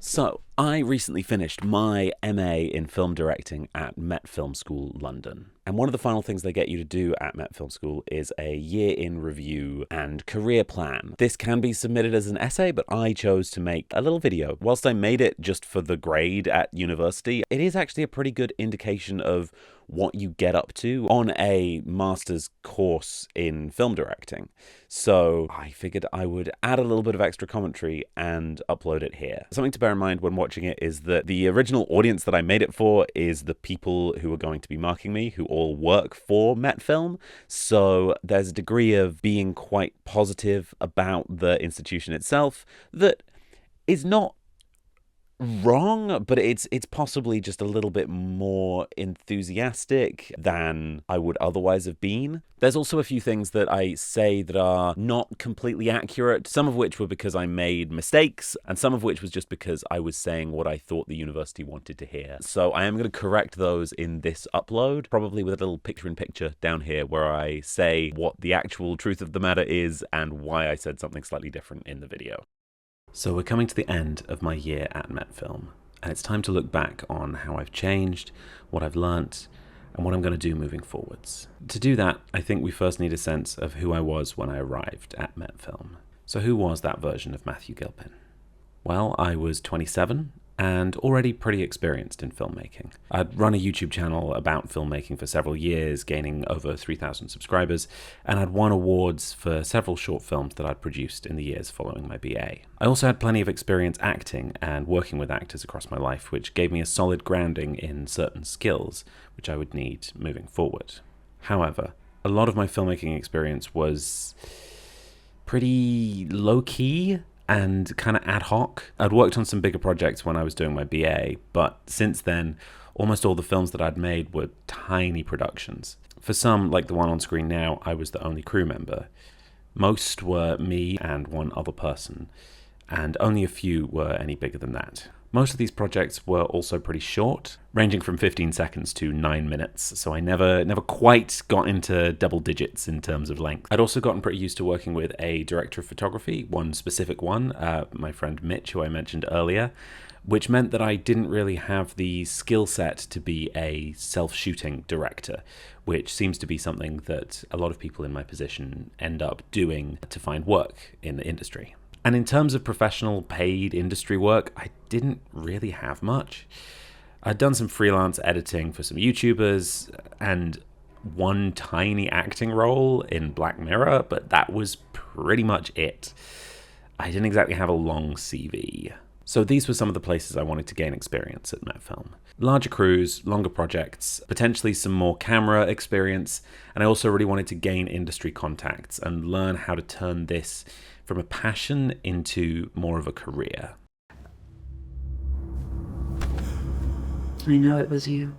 So, I recently finished my MA in film directing at Metfilm School, London. And one of the final things they get you to do at Metfilm School is a year in review and career plan. This can be submitted as an essay, but I chose to make a little video. Whilst I made it just for the grade at university, it is actually a pretty good indication of what you get up to on a master's course in film directing. So I figured I would add a little bit of extra commentary and upload it here. Something to bear in mind when watching it is that the original audience that I made it for is the people who are going to be marking me, who all work for Metfilm. So there's a degree of being quite positive about the institution itself that is not wrong, but it's possibly just a little bit more enthusiastic than I would otherwise have been. There's also a few things that I say that are not completely accurate, some of which were because I made mistakes, and some of which was just because I was saying what I thought the university wanted to hear. So I am going to correct those in this upload, probably with a little picture-in-picture down here where I say what the actual truth of the matter is and why I said something slightly different in the video. So we're coming to the end of my year at Metfilm, and it's time to look back on how I've changed, what I've learnt, and what I'm going to do moving forwards. To do that, I think we first need a sense of who I was when I arrived at Metfilm. So who was that version of Matthew Gilpin? Well, I was 27 and already pretty experienced in filmmaking. I'd run a YouTube channel about filmmaking for several years, gaining over 3,000 subscribers, and I'd won awards for several short films that I'd produced in the years following my BA. I also had plenty of experience acting and working with actors across my life, which gave me a solid grounding in certain skills, which I would need moving forward. However, a lot of my filmmaking experience was pretty low-key and kind of ad hoc. I'd worked on some bigger projects when I was doing my BA, but since then, almost all the films that I'd made were tiny productions. For some, like the one on screen now, I was the only crew member. Most were me and one other person, and only a few were any bigger than that. Most of these projects were also pretty short, ranging from 15 seconds to 9 minutes, so I never quite got into double digits in terms of length. I'd also gotten pretty used to working with a director of photography, one specific one, my friend Mitch, who I mentioned earlier, which meant that I didn't really have the skill set to be a self-shooting director, which seems to be something that a lot of people in my position end up doing to find work in the industry. And in terms of professional paid industry work, I didn't really have much. I'd done some freelance editing for some YouTubers and one tiny acting role in Black Mirror, but that was pretty much it. I didn't exactly have a long CV. So these were some of the places I wanted to gain experience at Metfilm. Larger crews, longer projects, potentially some more camera experience, and I also really wanted to gain industry contacts and learn how to turn this from a passion into more of a career. I know it was you.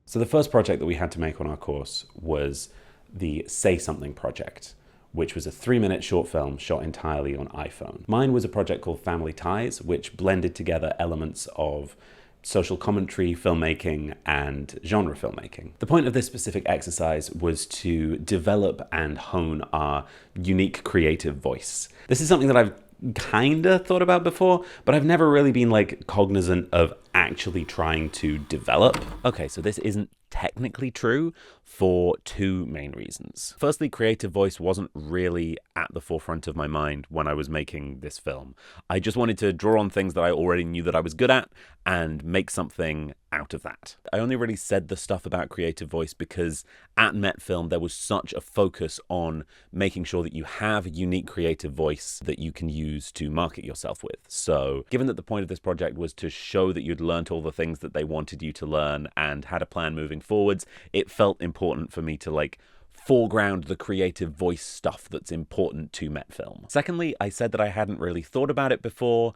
So the first project that we had to make on our course was the Say Something project, which was a 3-minute short film shot entirely on iPhone. Mine was a project called Family Ties, which blended together elements of social commentary, filmmaking, and genre filmmaking. The point of this specific exercise was to develop and hone our unique creative voice. This is something that I've kinda thought about before, but I've never really been cognizant of actually trying to develop. Okay, so this isn't technically true for two main reasons. Firstly, creative voice wasn't really at the forefront of my mind when I was making this film. I just wanted to draw on things that I already knew that I was good at and make something out of that. I only really said the stuff about creative voice because at Metfilm there was such a focus on making sure that you have a unique creative voice that you can use to market yourself with. So given that the point of this project was to show that you'd learnt all the things that they wanted you to learn and had a plan moving forwards, it felt important for me to foreground the creative voice stuff that's important to Metfilm. Secondly, I said that I hadn't really thought about it before.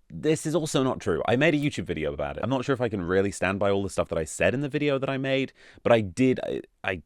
This is also not true. I made a YouTube video about it. I'm not sure if I can really stand by all the stuff that I said in the video that I made, but I did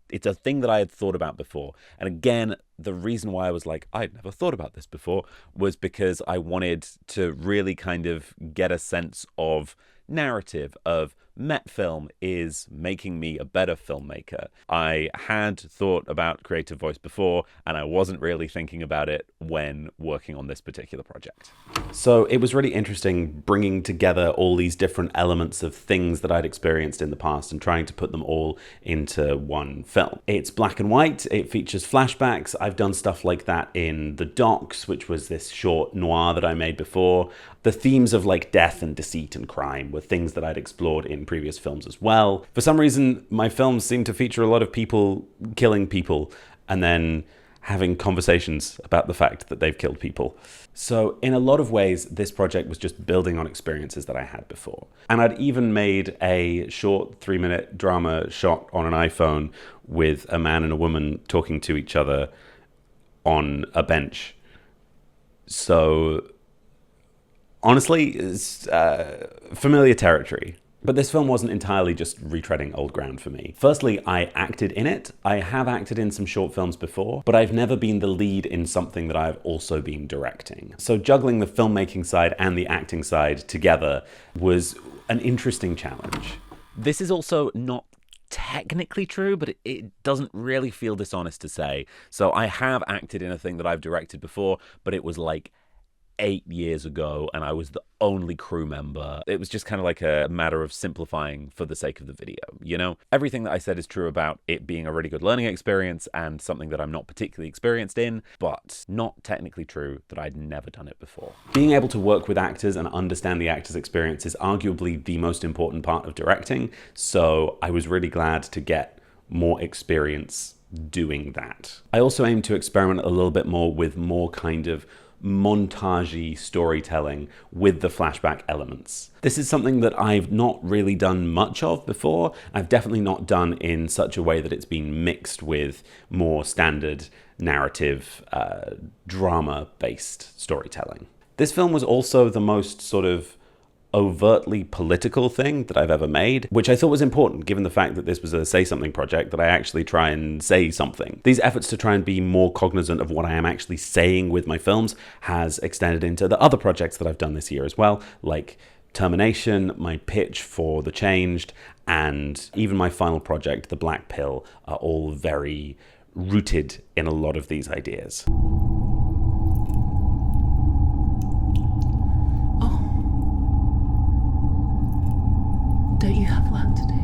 it's a thing that I had thought about before. And again, the reason why I was like, I'd never thought about this before, was because I wanted to really kind of get a sense of narrative of Metfilm is making me a better filmmaker. I had thought about creative voice before, and I wasn't really thinking about it when working on this particular project. So it was really interesting bringing together all these different elements of things that I'd experienced in the past and trying to put them all into one film. It's black and white, it features flashbacks. I've done stuff like that in The Docs, which was this short noir that I made before. The themes of like death and deceit and crime were things that I'd explored in previous films as well. For some reason, my films seem to feature a lot of people killing people and then having conversations about the fact that they've killed people. So in a lot of ways, this project was just building on experiences that I had before. And I'd even made a short 3-minute drama shot on an iPhone with a man and a woman talking to each other on a bench. So honestly, it's familiar territory. But this film wasn't entirely just retreading old ground for me. Firstly, I acted in it. I have acted in some short films before, but I've never been the lead in something that I've also been directing. So juggling the filmmaking side and the acting side together was an interesting challenge. This is also not technically true, but it doesn't really feel dishonest to say. So I have acted in a thing that I've directed before, but it was like 8 years ago, and I was the only crew member. It was just kind of like a matter of simplifying for the sake of the video, you know? Everything that I said is true about it being a really good learning experience and something that I'm not particularly experienced in, but not technically true that I'd never done it before. Being able to work with actors and understand the actor's experience is arguably the most important part of directing, so I was really glad to get more experience doing that. I also aim to experiment a little bit more with more kind of montagey storytelling with the flashback elements. This is something that I've not really done much of before. I've definitely not done in such a way that it's been mixed with more standard narrative, drama-based storytelling. This film was also the most sort of overtly political thing that I've ever made, which I thought was important given the fact that this was a say something project, that I actually try and say something. These efforts to try and be more cognizant of what I am actually saying with my films has extended into the other projects that I've done this year as well, like Termination, my pitch for The Changed, and even my final project, The Black Pill, are all very rooted in a lot of these ideas. Don't you have work to do?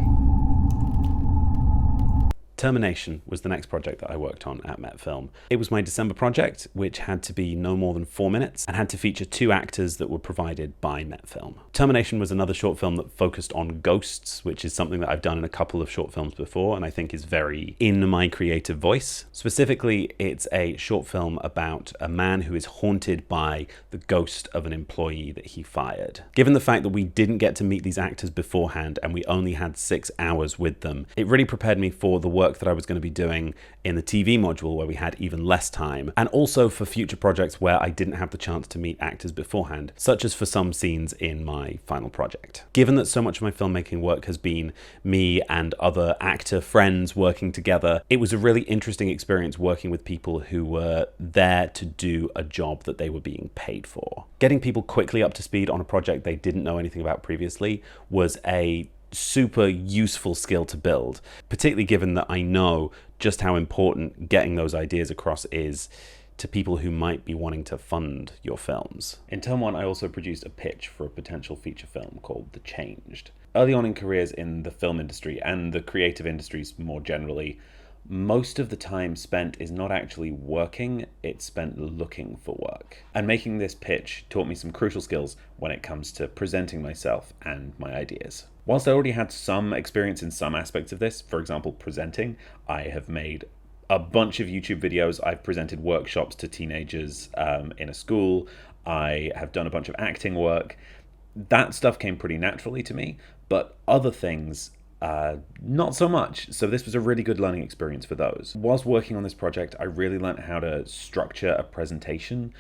Termination was the next project that I worked on at Metfilm. It was my December project, which had to be no more than 4 minutes and had to feature 2 actors that were provided by Metfilm. Termination was another short film that focused on ghosts, which is something that I've done in a couple of short films before and I think is very in my creative voice. Specifically, it's a short film about a man who is haunted by the ghost of an employee that he fired. Given the fact that we didn't get to meet these actors beforehand and we only had 6 hours with them, it really prepared me for the work that I was going to be doing in the TV module where we had even less time, and also for future projects where I didn't have the chance to meet actors beforehand, such as for some scenes in my final project. Given that so much of my filmmaking work has been me and other actor friends working together, it was a really interesting experience working with people who were there to do a job that they were being paid for. Getting people quickly up to speed on a project they didn't know anything about previously was a super useful skill to build, particularly given that I know just how important getting those ideas across is to people who might be wanting to fund your films. In term 1, I also produced a pitch for a potential feature film called The Changed. Early on in careers in the film industry and the creative industries more generally, most of the time spent is not actually working, it's spent looking for work. And making this pitch taught me some crucial skills when it comes to presenting myself and my ideas. Whilst I already had some experience in some aspects of this, for example, presenting, I have made a bunch of YouTube videos. I've presented workshops to teenagers in a school. I have done a bunch of acting work. That stuff came pretty naturally to me, but other things not so much. So this was a really good learning experience for those. Whilst working on this project, I really learned how to structure a presentation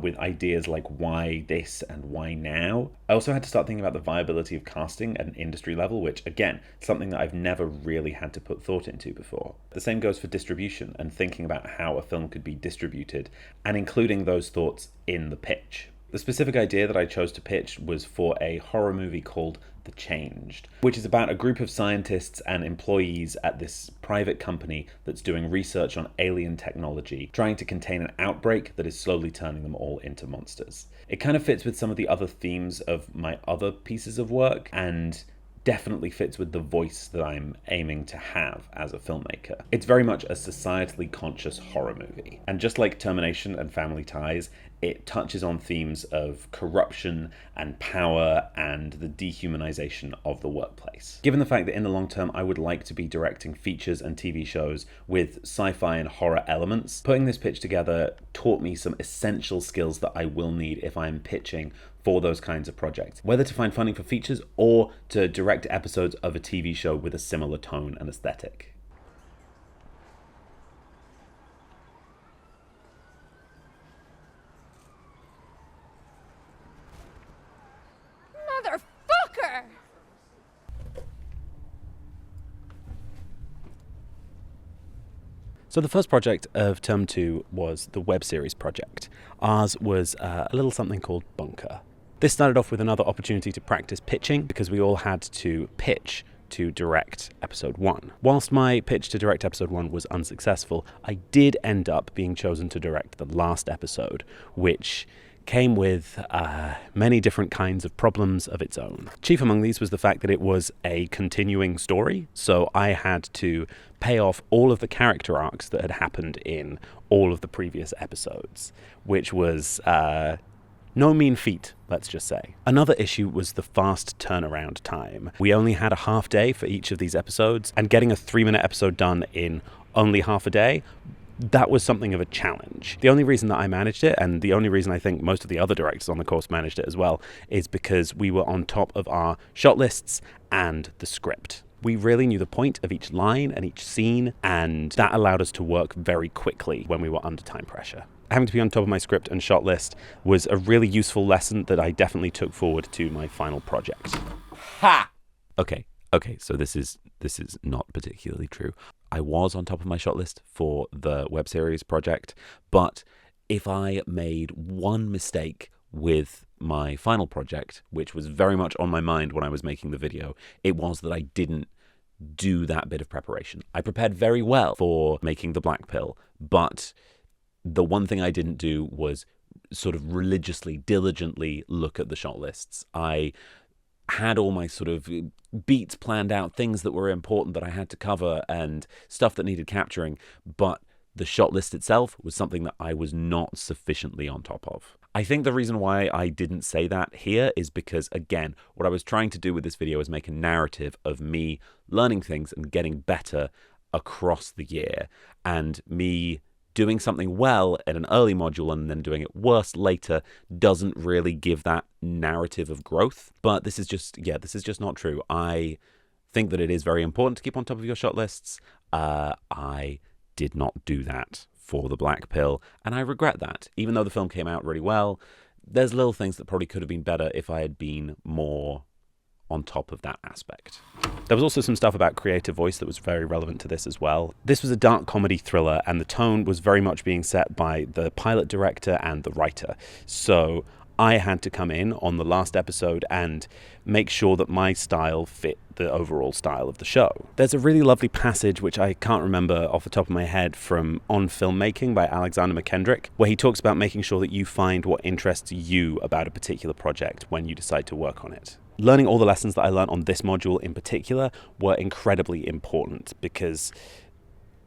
with ideas like why this and why now. I also had to start thinking about the viability of casting at an industry level, which again, something that I've never really had to put thought into before. The same goes for distribution and thinking about how a film could be distributed and including those thoughts in the pitch. The specific idea that I chose to pitch was for a horror movie called The Changed, which is about a group of scientists and employees at this private company that's doing research on alien technology, trying to contain an outbreak that is slowly turning them all into monsters. It kind of fits with some of the other themes of my other pieces of work, and definitely fits with the voice that I'm aiming to have as a filmmaker. It's very much a societally conscious horror movie. And just like Termination and Family Ties, it touches on themes of corruption and power and the dehumanization of the workplace. Given the fact that in the long term I would like to be directing features and TV shows with sci-fi and horror elements, putting this pitch together taught me some essential skills that I will need if I'm pitching for those kinds of projects, whether to find funding for features or to direct episodes of a TV show with a similar tone and aesthetic. Motherfucker! So the first project of Term 2 was the web series project. Ours was a little something called Bunker. This started off with another opportunity to practice pitching because we all had to pitch to direct episode 1. Whilst my pitch to direct episode 1 was unsuccessful, I did end up being chosen to direct the last episode, which came with many different kinds of problems of its own. Chief among these was the fact that it was a continuing story, so I had to pay off all of the character arcs that had happened in all of the previous episodes, which was no mean feat, let's just say. Another issue was the fast turnaround time. We only had a half day for each of these episodes, and getting a 3-minute episode done in only half a day, that was something of a challenge. The only reason that I managed it, and the only reason I think most of the other directors on the course managed it as well, is because we were on top of our shot lists and the script. We really knew the point of each line and each scene, and that allowed us to work very quickly when we were under time pressure. Having to be on top of my script and shot list was a really useful lesson that I definitely took forward to my final project. Ha! Okay, so this is not particularly true. I was on top of my shot list for the web series project, but if I made one mistake with my final project, which was very much on my mind when I was making the video, it was that I didn't do that bit of preparation. I prepared very well for making the black pill, but the one thing I didn't do was sort of religiously, diligently look at the shot lists. I had all my sort of beats planned out, things that were important that I had to cover and stuff that needed capturing, but the shot list itself was something that I was not sufficiently on top of. I think the reason why I didn't say that here is because, again, what I was trying to do with this video is make a narrative of me learning things and getting better across the year, and me doing something well in an early module and then doing it worse later doesn't really give that narrative of growth. But this is just not true. I think that it is very important to keep on top of your shot lists. I did not do that for the black pill, and I regret that. Even though the film came out really well, there's little things that probably could have been better if I had been more on top of that aspect. There was also some stuff about creative voice that was very relevant to this as well. This was a dark comedy thriller, and the tone was very much being set by the pilot director and the writer. So I had to come in on the last episode and make sure that my style fit the overall style of the show. There's a really lovely passage, which I can't remember off the top of my head, from On Filmmaking by Alexander McKendrick, where he talks about making sure that you find what interests you about a particular project when you decide to work on it. Learning all the lessons that I learned on this module in particular were incredibly important, because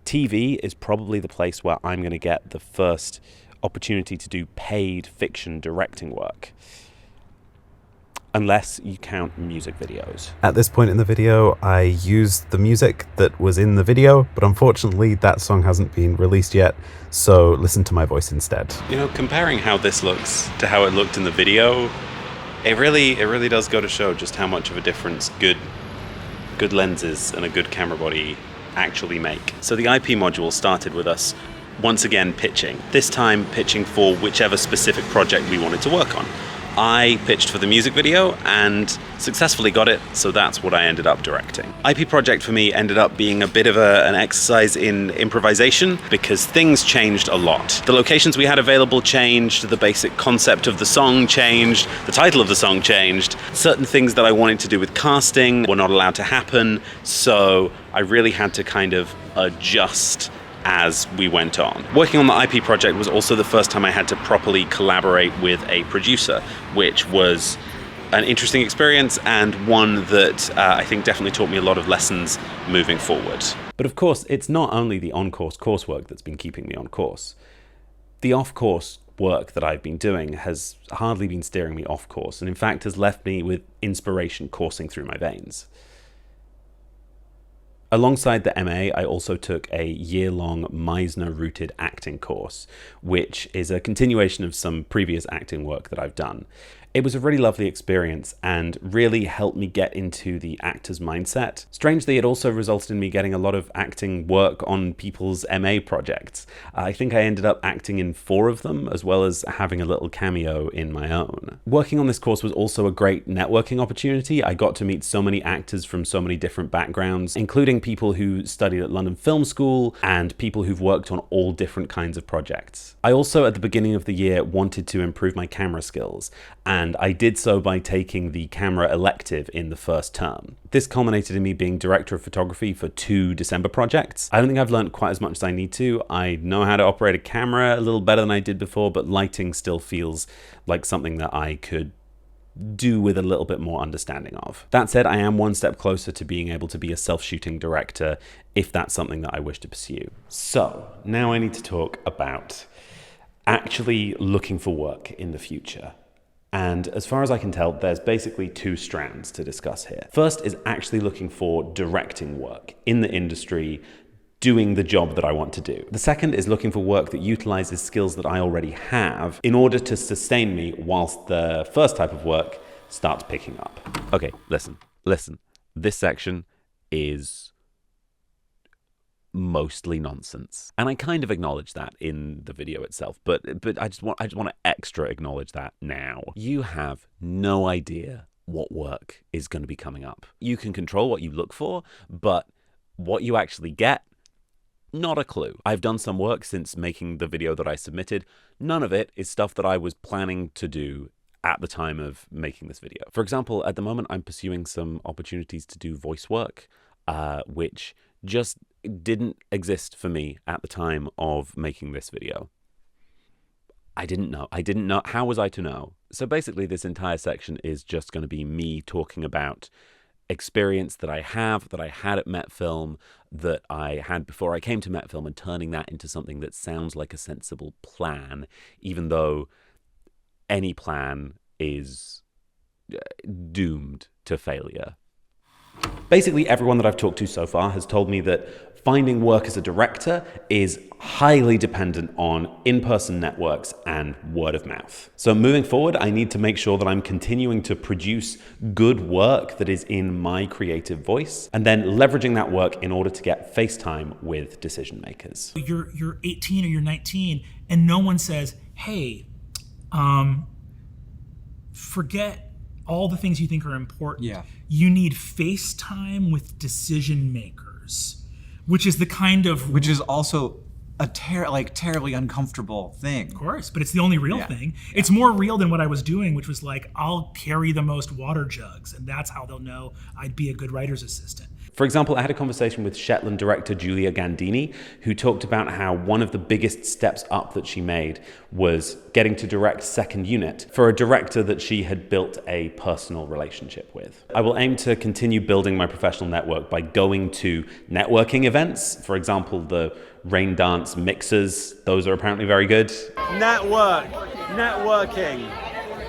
TV is probably the place where I'm going to get the first opportunity to do paid fiction directing work, unless you count music videos. At this point in the video, I used the music that was in the video, but unfortunately that song hasn't been released yet, so listen to my voice instead. You know, comparing how this looks to how it looked in the video, it really does go to show just how much of a difference good good lenses and a good camera body actually make. So the IP module started with us once again pitching, this time pitching for whichever specific project we wanted to work on. I pitched for the music video and successfully got it, so that's what I ended up directing. IP project for me ended up being a bit of an exercise in improvisation because things changed a lot. The locations we had available changed, the basic concept of the song changed, the title of the song changed. Certain things that I wanted to do with casting were not allowed to happen, so I really had to kind of adjust as we went on. Working on the IP project was also the first time I had to properly collaborate with a producer, which was an interesting experience and one that I think definitely taught me a lot of lessons moving forward. But of course, it's not only the on-course coursework that's been keeping me on course. The off-course work that I've been doing has hardly been steering me off course, and in fact has left me with inspiration coursing through my veins. Alongside the MA, I also took a year-long Meisner-rooted acting course, which is a continuation of some previous acting work that I've done. It was a really lovely experience and really helped me get into the actor's mindset. Strangely, it also resulted in me getting a lot of acting work on people's MA projects. I think I ended up acting in 4 of them, as well as having a little cameo in my own. Working on this course was also a great networking opportunity. I got to meet so many actors from so many different backgrounds, including people who studied at London Film School and people who've worked on all different kinds of projects. I also, at the beginning of the year, wanted to improve my camera skills, and I did so by taking the camera elective in the first term. This culminated in me being director of photography for 2 December projects. I don't think I've learned quite as much as I need to. I know how to operate a camera a little better than I did before, but lighting still feels like something that I could do with a little bit more understanding of. That said, I am one step closer to being able to be a self-shooting director if that's something that I wish to pursue. So now I need to talk about actually looking for work in the future. And as far as I can tell, there's basically 2 strands to discuss here. First is actually looking for directing work in the industry, doing the job that I want to do. The second is looking for work that utilizes skills that I already have in order to sustain me whilst the first type of work starts picking up. Okay, listen. This section is mostly nonsense. And I kind of acknowledge that in the video itself, but I just want to extra acknowledge that now. You have no idea what work is going to be coming up. You can control what you look for, but what you actually get, not a clue. I've done some work since making the video that I submitted. None of it is stuff that I was planning to do at the time of making this video. For example, at the moment, I'm pursuing some opportunities to do voice work, which just didn't exist for me at the time of making this video. I didn't know. How was I to know? So basically, this entire section is just going to be me talking about experience that I had at Metfilm, that I had before I came to Metfilm, and turning that into something that sounds like a sensible plan, even though any plan is doomed to failure. Basically, everyone that I've talked to so far has told me that finding work as a director is highly dependent on in-person networks and word of mouth. So moving forward, I need to make sure that I'm continuing to produce good work that is in my creative voice, and then leveraging that work in order to get face time with decision makers. You're 18 or you're 19, and no one says, hey, forget all the things you think are important. Yeah. You need face time with decision makers, which is the kind of... Which is also a terribly uncomfortable thing. Of course, but it's the only real thing. Yeah. It's more real than what I was doing, which was like, I'll carry the most water jugs, and that's how they'll know I'd be a good writer's assistant. For example, I had a conversation with Shetland director Julia Gandini, who talked about how one of the biggest steps up that she made was getting to direct second unit for a director that she had built a personal relationship with. I will aim to continue building my professional network by going to networking events. For example, the rain dance mixers, those are apparently very good. Networking.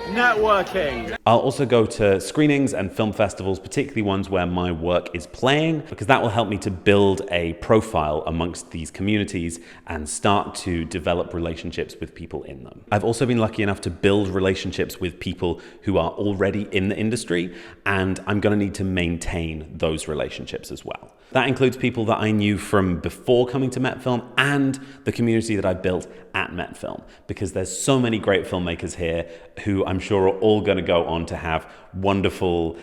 Networking. I'll also go to screenings and film festivals, particularly ones where my work is playing, because that will help me to build a profile amongst these communities and start to develop relationships with people in them. I've also been lucky enough to build relationships with people who are already in the industry, and I'm going to need to maintain those relationships as well. That includes people that I knew from before coming to Metfilm and the community that I built at Metfilm, because there's so many great filmmakers here who I'm sure are all going to go on to have wonderful,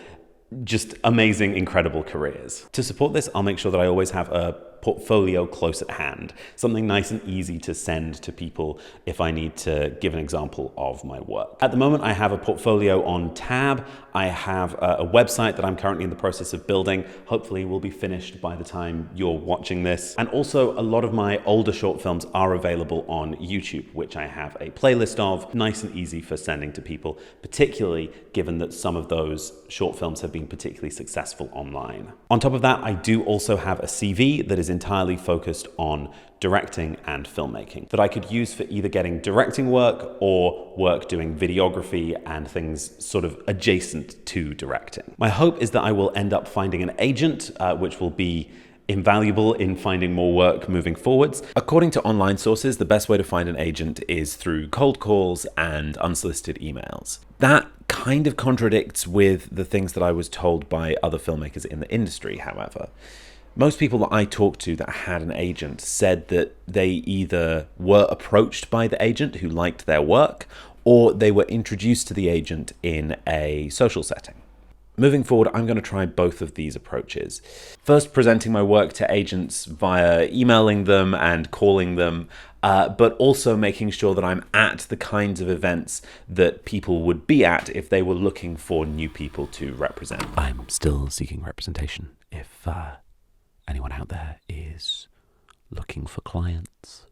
just amazing, incredible careers. To support this, I'll make sure that I always have a portfolio close at hand, something nice and easy to send to people if I need to give an example of my work. At the moment, I have a portfolio on tab. I have a website that I'm currently in the process of building. Hopefully will be finished by the time you're watching this. And also a lot of my older short films are available on YouTube, which I have a playlist of, nice and easy for sending to people, particularly given that some of those short films have been particularly successful online. On top of that, I do also have a CV that is entirely focused on directing and filmmaking that I could use for either getting directing work or work doing videography and things sort of adjacent to directing. My hope is that I will end up finding an agent, which will be invaluable in finding more work moving forwards. According to online sources, the best way to find an agent is through cold calls and unsolicited emails. That kind of contradicts with the things that I was told by other filmmakers in the industry, however. Most people that I talked to that had an agent said that they either were approached by the agent who liked their work, or they were introduced to the agent in a social setting. Moving forward, I'm going to try both of these approaches. First, presenting my work to agents via emailing them and calling them, but also making sure that I'm at the kinds of events that people would be at if they were looking for new people to represent. I'm still seeking representation if anyone out there is looking for clients.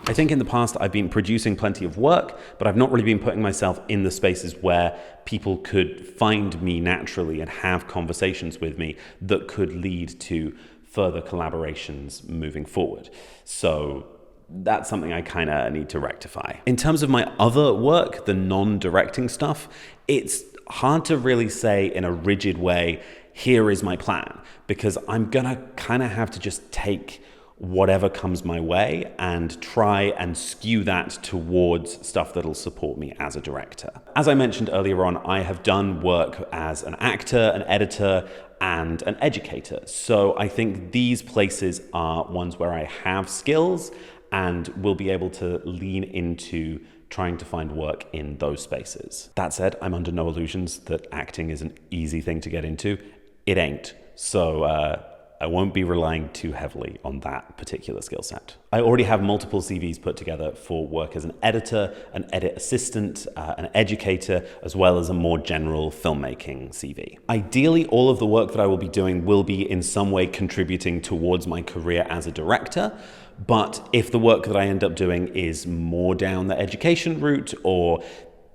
I think in the past I've been producing plenty of work, but I've not really been putting myself in the spaces where people could find me naturally and have conversations with me that could lead to further collaborations moving forward. So that's something I kind of need to rectify. In terms of my other work, the non-directing stuff, it's hard to really say in a rigid way, here is my plan, because I'm gonna kind of have to just take whatever comes my way and try and skew that towards stuff that'll support me as a director. As I mentioned earlier on, I have done work as an actor, an editor, and an educator. So I think these places are ones where I have skills and will be able to lean into trying to find work in those spaces. That said, I'm under no illusions that acting is an easy thing to get into. It ain't. So I won't be relying too heavily on that particular skill set. I already have multiple CVs put together for work as an editor, an edit assistant, an educator, as well as a more general filmmaking CV. Ideally, all of the work that I will be doing will be in some way contributing towards my career as a director. But if the work that I end up doing is more down the education route or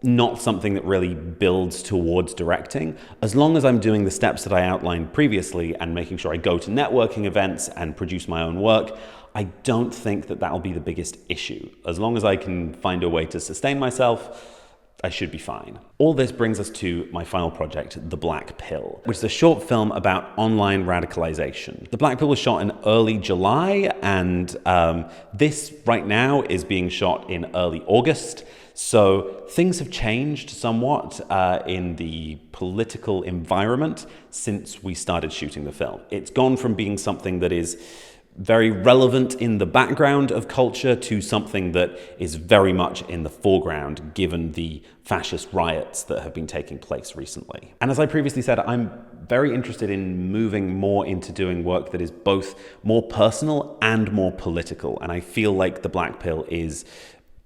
not something that really builds towards directing, as long as I'm doing the steps that I outlined previously and making sure I go to networking events and produce my own work, I don't think that that'll be the biggest issue. As long as I can find a way to sustain myself, I should be fine. All this brings us to my final project, The Black Pill, which is a short film about online radicalization. The Black Pill was shot in early July, and this right now is being shot in early August. So things have changed somewhat in the political environment since we started shooting the film. It's gone from being something that is very relevant in the background of culture to something that is very much in the foreground, given the fascist riots that have been taking place recently. And as I previously said, I'm very interested in moving more into doing work that is both more personal and more political. And I feel like The Black Pill is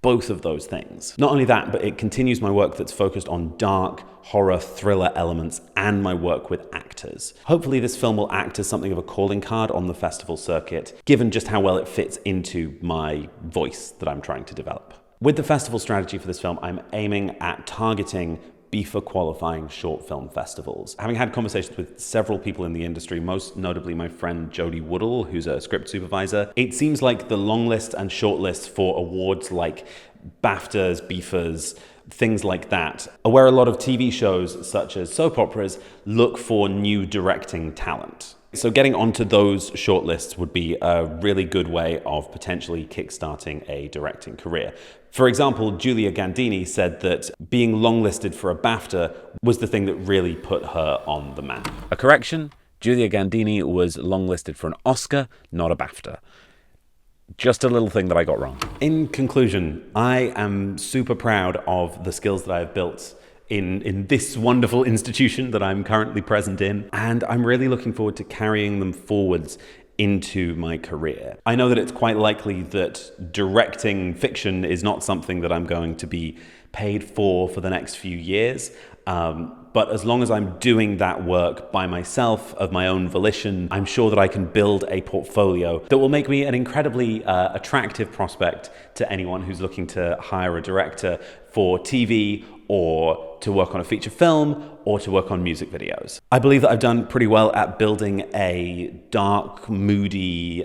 both of those things. Not only that, but it continues my work that's focused on dark, horror, thriller elements and my work with actors. Hopefully this film will act as something of a calling card on the festival circuit, given just how well it fits into my voice that I'm trying to develop. With the festival strategy for this film, I'm aiming at targeting BIFA qualifying short film festivals. Having had conversations with several people in the industry, most notably my friend Jodie Woodall, who's a script supervisor, it seems like the long list and short list for awards like BAFTAs, BIFAs, things like that, are where a lot of TV shows, such as soap operas, look for new directing talent. So getting onto those shortlists would be a really good way of potentially kickstarting a directing career. For example, Julia Gandini said that being longlisted for a BAFTA was the thing that really put her on the map. A correction, Julia Gandini was longlisted for an Oscar, not a BAFTA. Just a little thing that I got wrong. In conclusion, I am super proud of the skills that I have built in this wonderful institution that I'm currently present in, and I'm really looking forward to carrying them forwards into my career. I know that it's quite likely that directing fiction is not something that I'm going to be paid for the next few years. But as long as I'm doing that work by myself, of my own volition, I'm sure that I can build a portfolio that will make me an incredibly attractive prospect to anyone who's looking to hire a director for TV or to work on a feature film or to work on music videos. I believe that I've done pretty well at building a dark, moody,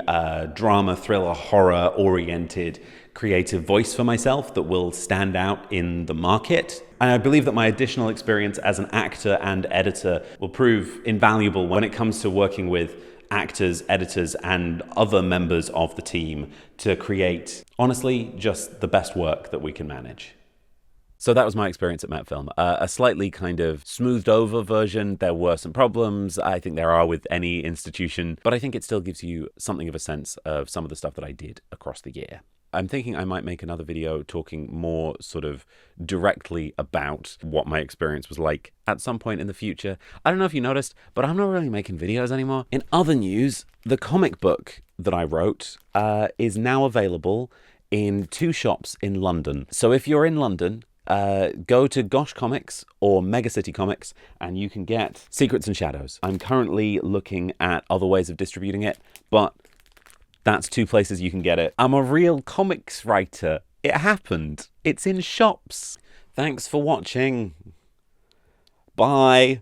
drama, thriller, horror-oriented creative voice for myself that will stand out in the market. And I believe that my additional experience as an actor and editor will prove invaluable when it comes to working with actors, editors, and other members of the team to create, honestly, just the best work that we can manage. So that was my experience at Metfilm. A slightly kind of smoothed over version. There were some problems. I think there are with any institution, but I think it still gives you something of a sense of some of the stuff that I did across the year. I'm thinking I might make another video talking more sort of directly about what my experience was like at some point in the future. I don't know if you noticed, but I'm not really making videos anymore. In other news, the comic book that I wrote is now available in 2 shops in London. So if you're in London, go to Gosh Comics or Mega City Comics and you can get Secrets and Shadows. I'm currently looking at other ways of distributing it, but that's 2 places you can get it. I'm a real comics writer. It happened. It's in shops. Thanks for watching. Bye.